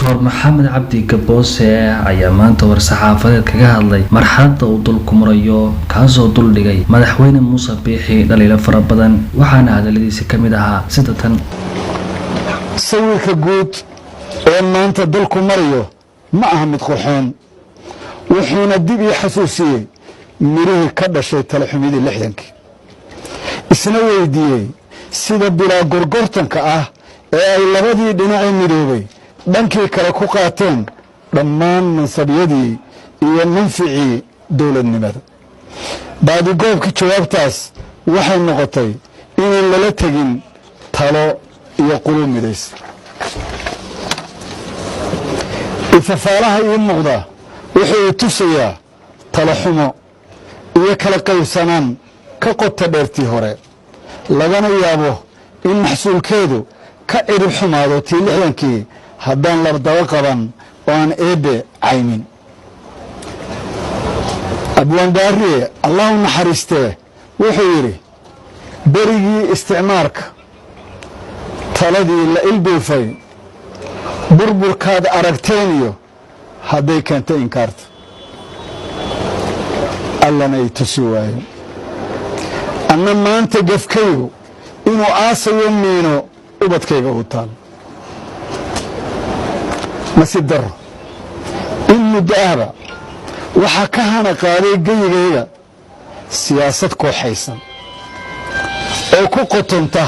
Dr. Maxamed Cabdi Gaboose ayaa maanta war-saxaafadeed kaga hadlay marxaladda uu dalku marayo kaasoo duldhigay madaxweyne Muuse Biixi dhaliilo fara badan waxaana hadaladiisa ka mid ahaa sida tan sawirka guud ee maanta dalku marayo ma aha mid qurxoon wuxuuna dib ii xasuusiyey mirihii ka dhashay talaxumidii 60kii isna weydiiyey sida bilaa gorgortanka ah ee ay labadii dhinacay midoobay dhankii kale ku qaateen dhammaan mansabiyadii iyo manficii dowladnimada baadigoobkii jawaabtaas waxay noqotay inaan lala tegin talo iyo qulub midaysa ifafaalaha ii muuqda wuxuu tusayaa talo xumo iyo kala qaybsanaan ka qota dheertii hore lagana yaabo in maxsuulkeedu ka cirib xumaado tii 60kii haddaan labdaba qaban oo aan eebbe caymin abwaandaariye allahu naxariistee wuxuu yidhi berigii isticmaarka taladii la ilduufay burburkaad aragteen iyo hadday keentay inkaarta allana ay tusi waayo anna maanta gafkaygu inuu aasayo miino ubadkayga u taal nasiib darro in muddo ahba waxaa ka hana qaaday geyigayga siyaasad kooxaysan oo ku qotonta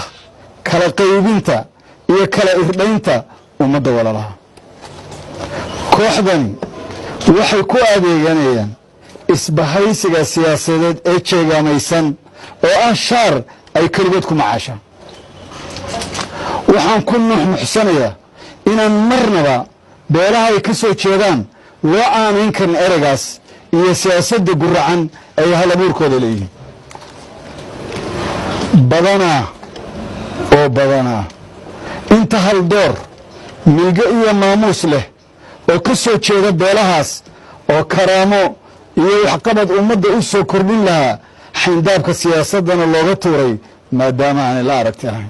kala qaybinta iyo kala irdhaynta ummadda walalaha kooxdani waxay ku adeeganayaan isbahaysiga siyaasadeed ee jeegaamaysan oo ah shaar ay keligood ku macaashaan waxaan ku nuxnuxsanayaa inaan marnaba beelaha ay ka soo jeedaan loo aanayn karin ereygaas iyo siyaasadda guracan ay hal abuurkooda leeyihiin badanaa inta hal door milgo iyo maamuus leh oo ka soo jeeda beelahaas oo karaamo iyo waxqabad ummadda u soo kordhin lahaa xayndaabka siyaasaddana looga tuuray maadaama aanay la aragti ahayn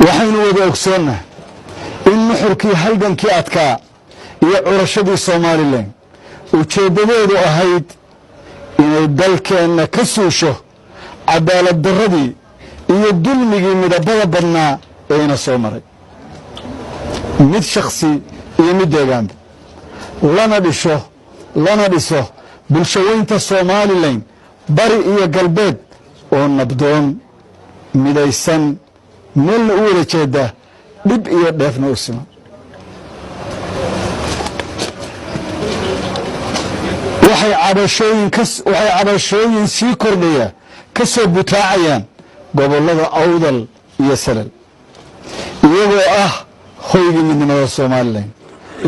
waxaynu wada ogsoonnah in nuxurkii halgankii adkaa iyo curashadii somalilan ujeeddadeedu ahayd inay dalkeenna ka suusho cadaalad darradii iyo dulmigii midabada badnaa ee ina soo maray mid shakhsi iyo mid deegaanba lana dhiso bulshaweynta somalilan bari iyo galbeed oo nabdoon midaysan meelna u wada jeeda dhib iyo dheefna u siman waxay cabashooyin sii kordhaya ka soo butaacayaan gobollada awdal iyo salal iyagoo ah hoygii midnimada somalilan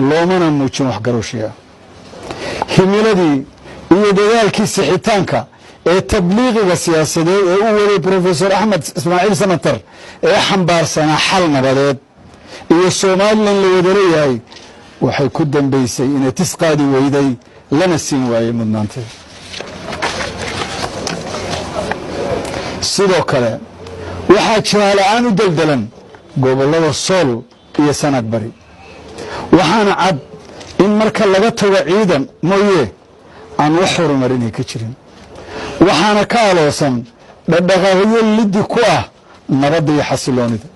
loomana muujin waxgarowshiya himiladii iyo dadaalkii sixitaanka ee tabliiqiga siyaasadeed ee u waday brofesor axmed ismaaciil samatar ee xambaarsanaa xal nabadeed iyo somalilan la wada leeyahay waxay ku dambaysay inay tisqaadi weyday lana siin waayey mudnaanteed sidoo kale waxaa jiraala-aan u deldelan gobollada sool iyo sanaag bari waxaana cad in marka laga tago ciidan mooye aan wax horumarinay ka jirin waxaana ka aloosan dhadhaqaaqyo liddi ku ah nabadda iyo xasiloonida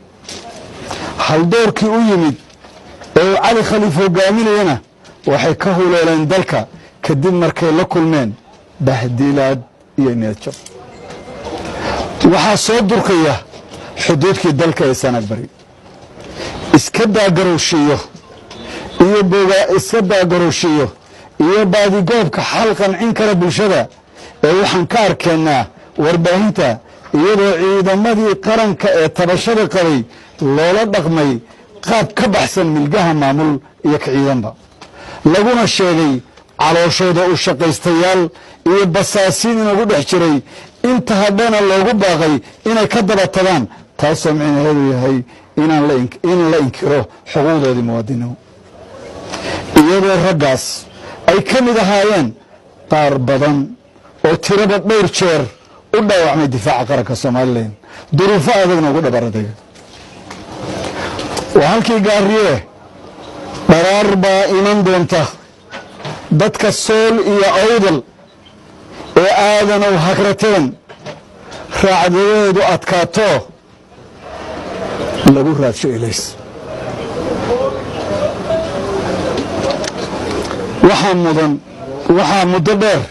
haldoorkii u yimid ee uu cali khaliif hogaaminayana waxay ka huleeleen dalka kadib markay la kulmeen bahdilaad iyo niyadjab waxaa soo durkaya xuduudkii dalka ee sanaag bari iska daagarowshiyo iyo baadigoobka xal qancin kara bulshada ee waxaan ka arkaynaa warbaahinta iyadoo ciidamadii qaranka ee tabashada qabay loola dhaqmay qaab ka baxsan milgaha maamul iyo ka ciidanba laguna sheegay calooshooda u shaqaystayaal iyo basaasiin inagu dhex jiray inta hadhana loogu baaqay inay ka daba tagaan taasoo micnaheedu yahay in la inkiro xuquuqdoodii muwaadinimo iyadoo raggaas ay ka mid ahaayeen qaar badan oo tiraba dhowr jeer u dhaawacmay difaaca qaranka somalilan duruufo adagna ugu dhabaradaya waa halkii gaariye dharaar baa iman doonta dadka sool iyo awdal ee aadanow hagrateen raacdadeedu adkaato lagu raadsho ilays waxaa muddo dheer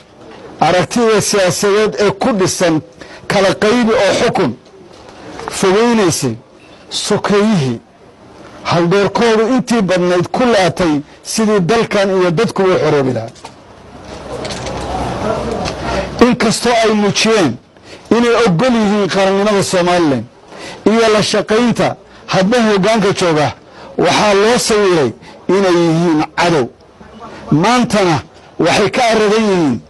aragtida siyaasadeed ee ku dhisan kala qaybi oo xukun fogeynaysay sokeeyihii haldoorkoodu intii badnayd ku laatay sidii dalkan iyo dadkuwa xoroobi lahaa inkastoo ay muujiyeen inay ogol yihiin qarannimada somalilan iyo la shaqaynta hadba hoggaanka jooga waxaa loo sawiray inay yihiin cadow maantana waxay ka aradan yihiin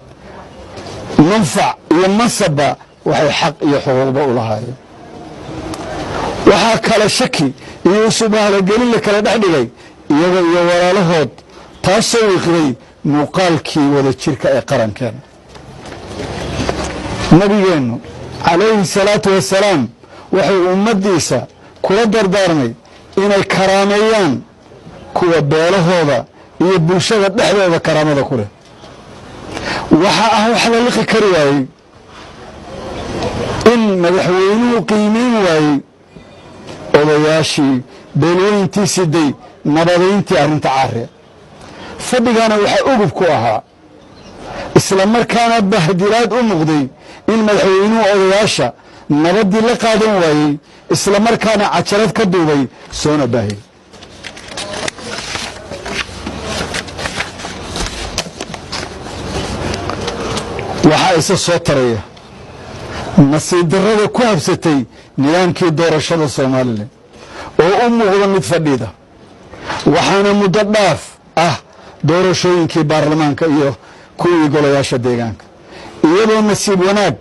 manfac iyo masabba waxay xaq iyo xuquuqba u lahaayeen waxaa kale shaki iyo isubahalagelin la kala dhex dhigay iyaga iyo walaalahood taasoo wiiqday muuqaalkii wada jirka ee qarankeena nabigeennu calayhi salaatu wasalaam wuxuu ummaddiisa kula dardaarmay inay karaameeyaan kuwa beelahooda iyo bulshada dhexdooda karaamada ku leh waxaa ah wax la liqi kari waayey in madaxweynuhu qiimeyn waayey odayaashii beelweyntii siday nabadayntii arrinta caariya fadhigana waxaa ugub ku ahaa isla markaana bahdilaad u muuqday in madaxweynuhu odayaasha nabaddii la qaadan waayey isla markaana cajalad ka duubay soona baahiyey waxaa isa soo taraya nasiib darrada ku habsatay nidaamkii doorashada somalilan oo u muuqda mid fadhida waxaana muddo dhaaf ah doorashooyinkii baarlamaanka iyo kuwii golayaasha deegaanka iyadoo nasiib wanaag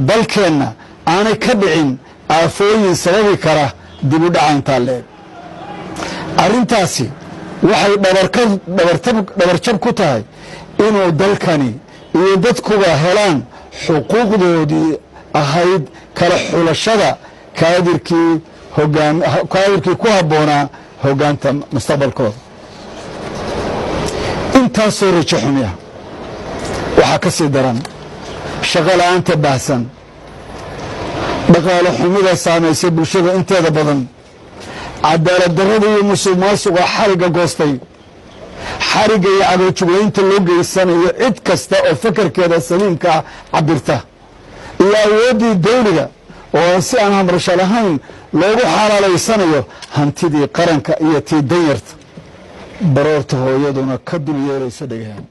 dalkeenna aanay ka dhicin aafooyin sababi kara dib u dhaca intaa leeg arrintaasi waxay dhabarjab ku tahay inuu dalkani iyo dadkuba helaan xuquuqdoodii ahayd kala xulashada kaadirkii ku habboonaa hoggaanta mustaqbalkooda intaasoo rajo xumi ah waxaa ka sii daran shaqo la'aanta baahsan dhaqaale xumida saamaysay bulshada inteeda badan cadaalad darrada iyo musuq maasuqa xarigga goostay xarigga iyo cadoojuglaynta loo geysanayo cid kasta oo fakarkeeda saliimka ah cabirta iyo awooddii dawliga oo si aan hamrasho lahayn loogu xalaalaysanayo hantidii qaranka iyo tii danyarta baroorta hooyaduna ka dul yeeraysa dhegaheen